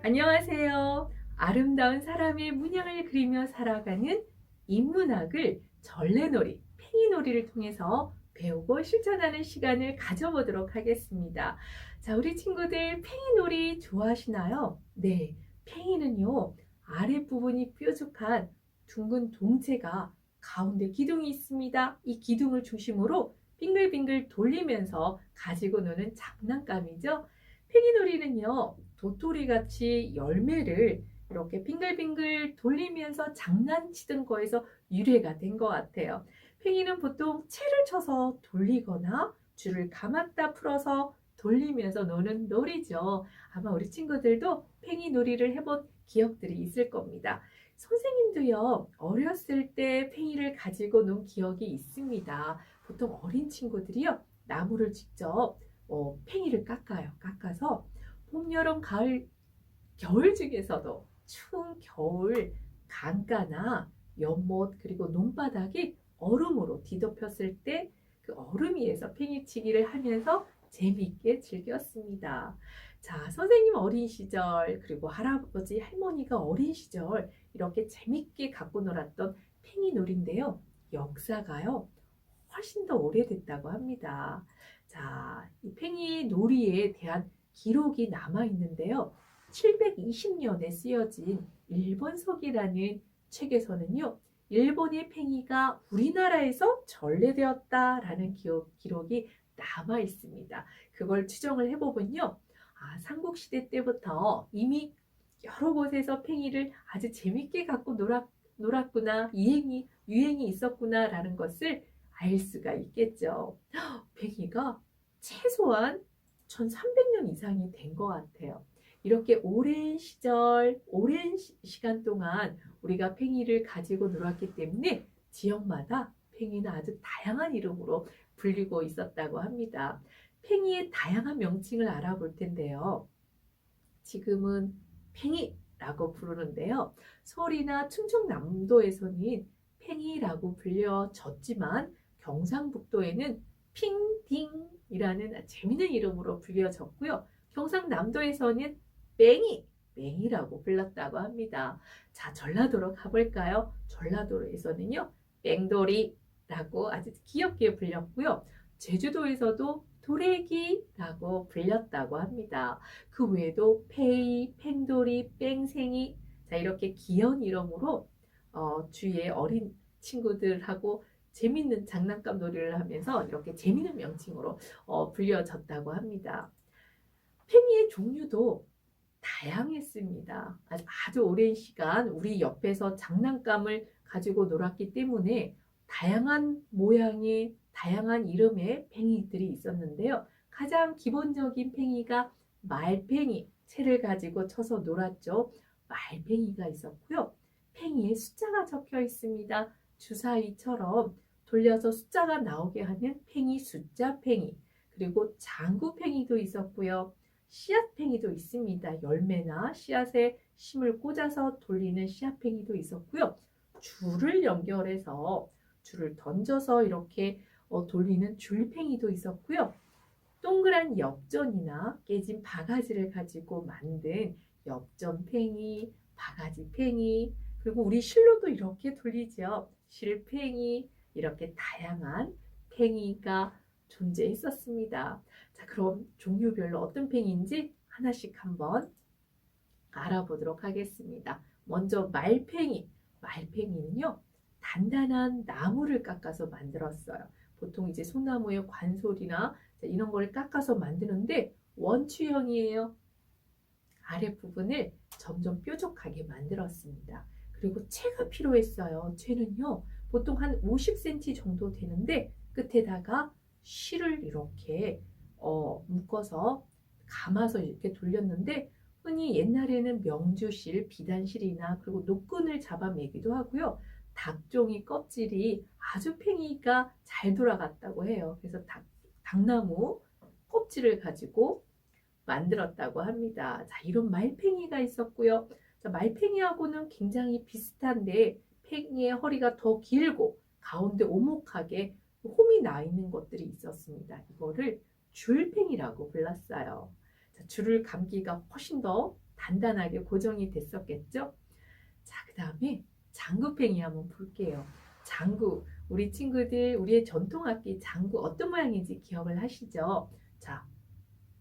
안녕하세요. 아름다운 사람의 문양을 그리며 살아가는 인문학을 전래놀이, 팽이놀이를 통해서 배우고 실천하는 시간을 가져보도록 하겠습니다. 자, 우리 친구들 팽이놀이 좋아하시나요? 네, 팽이는요, 아랫부분이 뾰족한 둥근 동체가 가운데 기둥이 있습니다. 이 기둥을 중심으로 빙글빙글 돌리면서 가지고 노는 장난감이죠. 팽이놀이는요, 도토리같이 열매를 이렇게 빙글빙글 돌리면서 장난치던 거에서 유래가 된 것 같아요. 팽이는 보통 채를 쳐서 돌리거나 줄을 감았다 풀어서 돌리면서 노는 놀이죠. 아마 우리 친구들도 팽이 놀이를 해본 기억들이 있을 겁니다. 선생님도요, 어렸을 때 팽이를 가지고 논 기억이 있습니다. 보통 어린 친구들이요, 나무를 직접 팽이를 깎아서 봄, 여름, 가을, 겨울 중에서도 추운 겨울 강가나 연못 그리고 논바닥이 얼음으로 뒤덮였을 때 그 얼음 위에서 팽이치기를 하면서 재미있게 즐겼습니다. 자, 선생님 어린 시절 그리고 할아버지 할머니가 어린 시절 이렇게 재밌게 갖고 놀았던 팽이놀이인데요. 역사가요, 훨씬 더 오래됐다고 합니다. 자, 이 팽이놀이에 대한 기록이 남아 있는데요. 720년에 쓰여진 일본서기라는 책에서는요, 일본의 팽이가 우리나라에서 전래되었다라는 기록이 남아 있습니다. 그걸 추정을 해보면요, 삼국시대 때부터 이미 여러 곳에서 팽이를 아주 재밌게 갖고 놀았구나, 유행이 있었구나라는 것을 알 수가 있겠죠. 팽이가 최소한 1300년 이상이 된 것 같아요. 이렇게 오랜 시간 동안 우리가 팽이를 가지고 놀았기 때문에 지역마다 팽이는 아주 다양한 이름으로 불리고 있었다고 합니다. 팽이의 다양한 명칭을 알아볼 텐데요. 지금은 팽이라고 부르는데요. 서울이나 충청남도에서는 팽이라고 불려졌지만 경상북도에는 핑딩이라는 재미있는 이름으로 불려졌고요. 경상남도에서는 맹이라고 불렀다고 합니다. 자, 전라도로 가볼까요? 전라도에서는요, 뺑돌이라고 아주 귀엽게 불렸고요. 제주도에서도 도래기라고 불렸다고 합니다. 그 외에도 페이, 팽돌이, 뺑생이, 자, 이렇게 귀여운 이름으로 주위의 어린 친구들하고 재밌는 장난감 놀이를 하면서 이렇게 재밌는 명칭으로 불려졌다고 합니다. 팽이의 종류도 다양했습니다. 아주 오랜 시간 우리 옆에서 장난감을 가지고 놀았기 때문에 다양한 모양의 다양한 이름의 팽이들이 있었는데요. 가장 기본적인 팽이가 말팽이, 채를 가지고 쳐서 놀았죠. 말팽이가 있었고요. 팽이에 숫자가 적혀 있습니다. 주사위처럼 돌려서 숫자가 나오게 하는 팽이 숫자 팽이, 그리고 장구팽이도 있었고요. 씨앗팽이도 있습니다. 열매나 씨앗에 심을 꽂아서 돌리는 씨앗팽이도 있었고요. 줄을 연결해서 줄을 던져서 이렇게 돌리는 줄팽이도 있었고요. 동그란 엽전이나 깨진 바가지를 가지고 만든 엽전팽이, 바가지팽이, 그리고 우리 실로도 이렇게 돌리죠. 실팽이, 이렇게 다양한 팽이가 존재했었습니다. 자, 그럼 종류별로 어떤 팽이인지 하나씩 한번 알아보도록 하겠습니다. 먼저 말팽이. 말팽이는요, 단단한 나무를 깎아서 만들었어요. 보통 이제 소나무의 관솔이나 이런 걸 깎아서 만드는데 원추형이에요. 아랫부분을 점점 뾰족하게 만들었습니다. 그리고 채가 필요했어요. 채는요, 보통 한 50cm 정도 되는데 끝에다가 실을 이렇게 묶어서 감아서 이렇게 돌렸는데 흔히 옛날에는 명주실, 비단실이나 그리고 노끈을 잡아매기도 하고요. 닭종이 껍질이 아주 팽이가 잘 돌아갔다고 해요. 그래서 닭나무 껍질을 가지고 만들었다고 합니다. 자, 이런 말팽이가 있었고요. 자, 말팽이하고는 굉장히 비슷한데 팽이의 허리가 더 길고 가운데 오목하게 홈이 나 있는 것들이 있었습니다. 이거를 줄팽이라고 불렀어요. 자, 줄을 감기가 훨씬 더 단단하게 고정이 됐었겠죠? 자, 그 다음에 장구팽이 한번 볼게요. 장구, 우리 친구들 우리의 전통악기 장구 어떤 모양인지 기억을 하시죠? 자,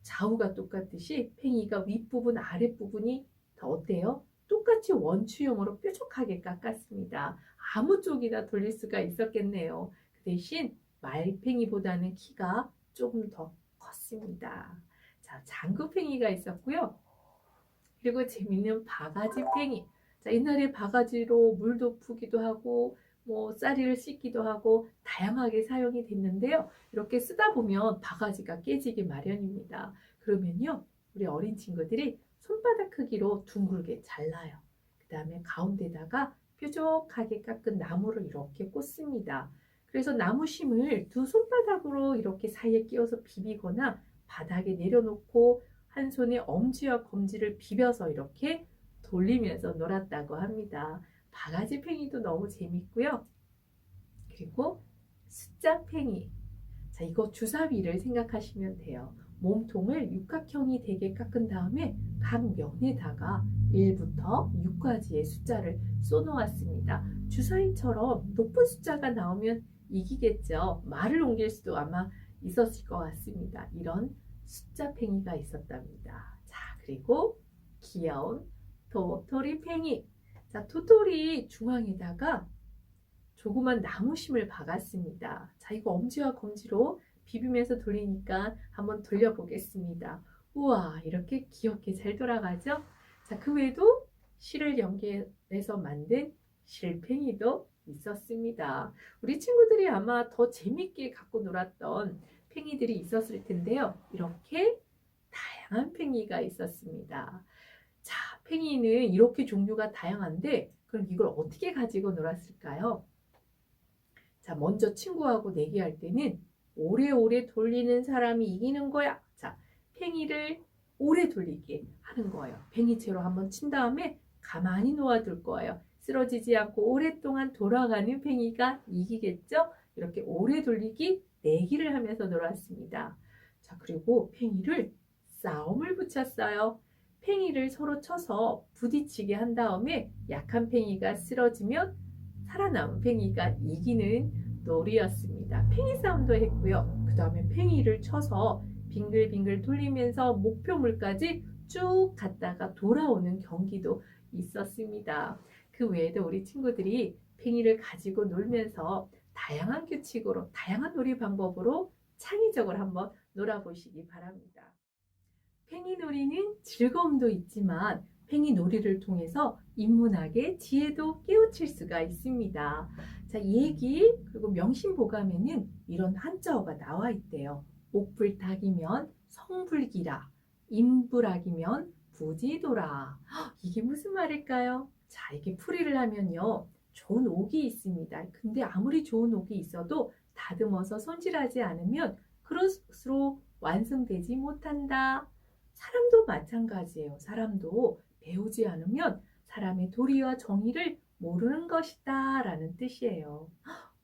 좌우가 똑같듯이 팽이가 윗부분, 아랫부분이 다 어때요? 똑같이 원추형으로 뾰족하게 깎았습니다. 아무 쪽이나 돌릴 수가 있었겠네요. 그 대신 말팽이보다는 키가 조금 더 컸습니다. 자, 장구팽이가 있었고요. 그리고 재밌는 바가지팽이. 자, 옛날에 바가지로 물도 푸기도 하고 뭐 쌀을 씻기도 하고 다양하게 사용이 됐는데요. 이렇게 쓰다 보면 바가지가 깨지기 마련입니다. 그러면요, 우리 어린 친구들이 손바닥 크기로 둥글게 잘라요. 그 다음에 가운데다가 뾰족하게 깎은 나무를 이렇게 꽂습니다. 그래서 나무심을 두 손바닥으로 이렇게 사이에 끼워서 비비거나 바닥에 내려놓고 한 손에 엄지와 검지를 비벼서 이렇게 돌리면서 놀았다고 합니다. 바가지 팽이도 너무 재밌고요. 그리고 숫자 팽이. 자, 이거 주사위를 생각하시면 돼요. 몸통을 육각형이 되게 깎은 다음에 각 면에다가 1부터 6까지의 숫자를 쏘놓았습니다. 주사위처럼 높은 숫자가 나오면 이기겠죠. 말을 옮길 수도 아마 있었을 것 같습니다. 이런 숫자 팽이가 있었답니다. 자, 그리고 귀여운 도토리 팽이. 자, 도토리 중앙에다가 조그만 나무심을 박았습니다. 자, 이거 엄지와 검지로 비비면서 돌리니까 한번 돌려보겠습니다. 우와, 이렇게 귀엽게 잘 돌아가죠? 자, 그 외에도 실을 연결해서 만든 실팽이도 있었습니다. 우리 친구들이 아마 더 재밌게 갖고 놀았던 팽이들이 있었을 텐데요. 이렇게 다양한 팽이가 있었습니다. 자, 팽이는 이렇게 종류가 다양한데 그럼 이걸 어떻게 가지고 놀았을까요? 자, 먼저 친구하고 내기할 때는 오래오래 돌리는 사람이 이기는 거야. 자, 팽이를 오래 돌리게 하는 거예요. 팽이채로 한번 친 다음에 가만히 놓아둘 거예요. 쓰러지지 않고 오랫동안 돌아가는 팽이가 이기겠죠? 이렇게 오래 돌리기 내기를 하면서 놀았습니다. 자, 그리고 팽이를 싸움을 붙였어요. 팽이를 서로 쳐서 부딪히게 한 다음에 약한 팽이가 쓰러지면 살아남은 팽이가 이기는 놀이였습니다. 팽이 싸움도 했고요. 그 다음에 팽이를 쳐서 빙글빙글 돌리면서 목표물까지 쭉 갔다가 돌아오는 경기도 있었습니다. 그 외에도 우리 친구들이 팽이를 가지고 놀면서 다양한 규칙으로, 다양한 놀이 방법으로 창의적으로 한번 놀아보시기 바랍니다. 팽이 놀이는 즐거움도 있지만 팽이 놀이를 통해서 인문학의 지혜도 깨우칠 수가 있습니다. 자, 얘기 그리고 명심보감에는 이런 한자어가 나와 있대요. 옥불닭이면 성불기라, 임불학이면 부지도라. 이게 무슨 말일까요? 자, 이게 풀이를 하면요. 좋은 옥이 있습니다. 근데 아무리 좋은 옥이 있어도 다듬어서 손질하지 않으면 그릇으로 완성되지 못한다. 사람도 마찬가지예요. 사람도 배우지 않으면 사람의 도리와 정의를 모르는 것이다 라는 뜻이에요.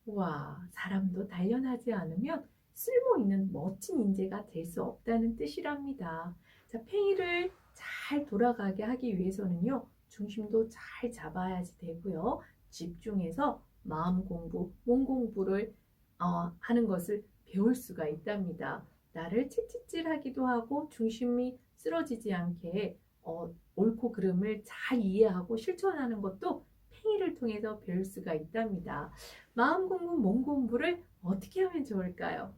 와, 사람도 단련하지 않으면 쓸모있는 멋진 인재가 될 수 없다는 뜻이랍니다. 자, 팽이를 잘 돌아가게 하기 위해서는요. 중심도 잘 잡아야지 되고요. 집중해서 마음 공부, 몸 공부를 하는 것을 배울 수가 있답니다. 나를 채찍질하기도 하고 중심이 쓰러지지 않게 옳고 그름을 잘 이해하고 실천하는 것도 팽이를 통해서 배울 수가 있답니다. 마음 공부, 몸 공부를 어떻게 하면 좋을까요?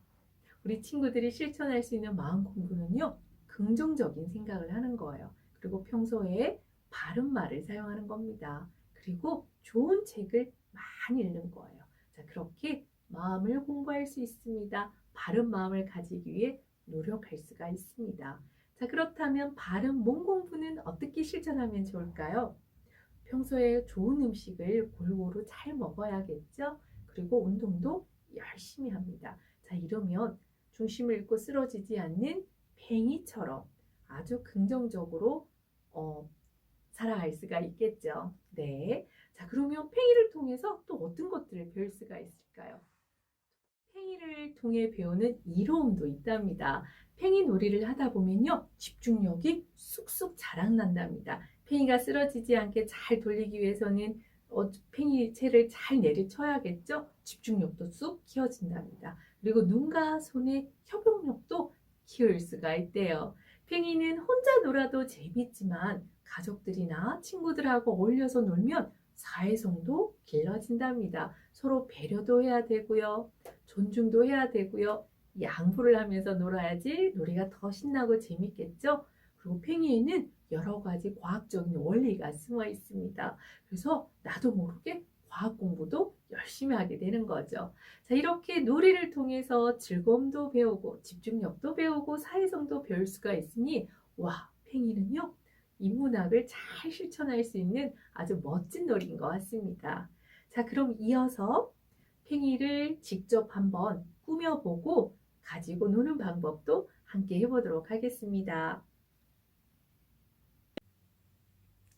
우리 친구들이 실천할 수 있는 마음 공부는요, 긍정적인 생각을 하는 거예요. 그리고 평소에 바른 말을 사용하는 겁니다. 그리고 좋은 책을 많이 읽는 거예요. 자, 그렇게 마음을 공부할 수 있습니다. 바른 마음을 가지기 위해 노력할 수가 있습니다. 자, 그렇다면 바른 몸 공부는 어떻게 실천하면 좋을까요? 평소에 좋은 음식을 골고루 잘 먹어야겠죠? 그리고 운동도 열심히 합니다. 자, 이러면 중심을 잃고 쓰러지지 않는 팽이처럼 아주 긍정적으로 살아갈 수가 있겠죠. 네. 자, 그러면 팽이를 통해서 또 어떤 것들을 배울 수가 있을까요? 팽이를 통해 배우는 이로움도 있답니다. 팽이 놀이를 하다 보면요, 집중력이 쑥쑥 자랑난답니다. 팽이가 쓰러지지 않게 잘 돌리기 위해서는 팽이채를 잘 내리쳐야겠죠? 집중력도 쑥 키워진답니다. 그리고 눈과 손의 협응력도 키울 수가 있대요. 팽이는 혼자 놀아도 재밌지만 가족들이나 친구들하고 어울려서 놀면 사회성도 길러진답니다. 서로 배려도 해야 되고요. 존중도 해야 되고요. 양보를 하면서 놀아야지 놀이가 더 신나고 재밌겠죠? 그리고 팽이에는 여러 가지 과학적인 원리가 숨어 있습니다. 그래서 나도 모르게 과학 공부도 열심히 하게 되는 거죠. 자, 이렇게 놀이를 통해서 즐거움도 배우고 집중력도 배우고 사회성도 배울 수가 있으니 와, 팽이는요, 인문학을 잘 실천할 수 있는 아주 멋진 놀이인 것 같습니다. 자, 그럼 이어서 팽이를 직접 한번 꾸며보고 가지고 노는 방법도 함께 해보도록 하겠습니다.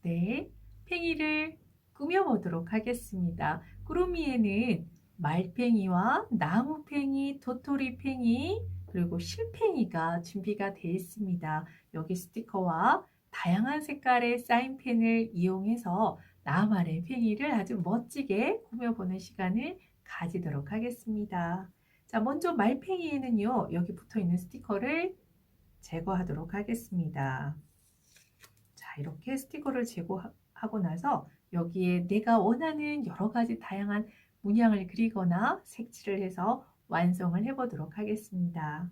네, 팽이를 꾸며보도록 하겠습니다. 꾸러미에는 말팽이와 나무팽이, 도토리팽이, 그리고 실팽이가 준비가 되어 있습니다. 여기 스티커와 다양한 색깔의 사인펜을 이용해서 나만의 팽이를 아주 멋지게 꾸며보는 시간을 가지도록 하겠습니다. 자, 먼저 말팽이에는요, 여기 붙어 있는 스티커를 제거하도록 하겠습니다. 자, 이렇게 스티커를 제거하고 나서 여기에 내가 원하는 여러 가지 다양한 문양을 그리거나 색칠을 해서 완성을 해보도록 하겠습니다.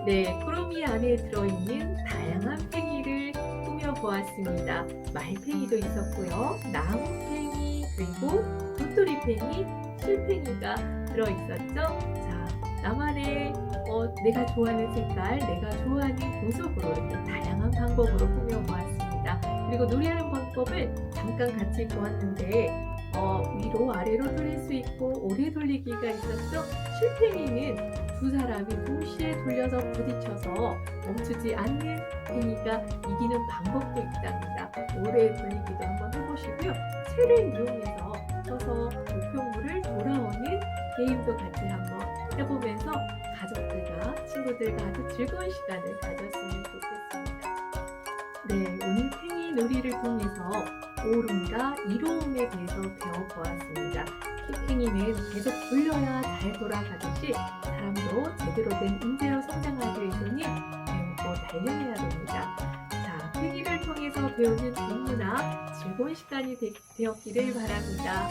네, 꾸러미 안에 들어있는 다양한 팽이를 꾸며보았습니다. 말팽이도 있었고요. 나무팽이, 그리고 도토리팽이, 실팽이가 들어있었죠. 자, 나만의 내가 좋아하는 색깔, 내가 좋아하는 보석으로 이렇게 다양한 방법으로 꾸며보았습니다. 그리고 놀이하는 방법을 잠깐 같이 보았는데 위로 아래로 돌릴 수 있고 오래 돌리기가 있었죠. 실팽이는 두 사람이 동시에 돌려서 부딪혀서 멈추지 않는 팽이가 이기는 방법도 있답니다. 오래 돌리기도 한번 해보시고요. 채를 이용해서 쳐서 목표물을 돌아오는 게임도 같이 한번 해보면서 가족들과 친구들과 아주 즐거운 시간을 가졌으면 좋겠습니다. 네, 오늘 팽이 놀이를 통해서 오름과 이로움에 대해서 배워보았습니다. 팽이는 계속 돌려야 잘 돌아가듯이 사람도 제대로 된 인재로 성장하기 위해서는 배우고 단련해야 됩니다. 자, 팽이를 통해서 배우는 인문학 즐거운 시간이 되었기를 바랍니다.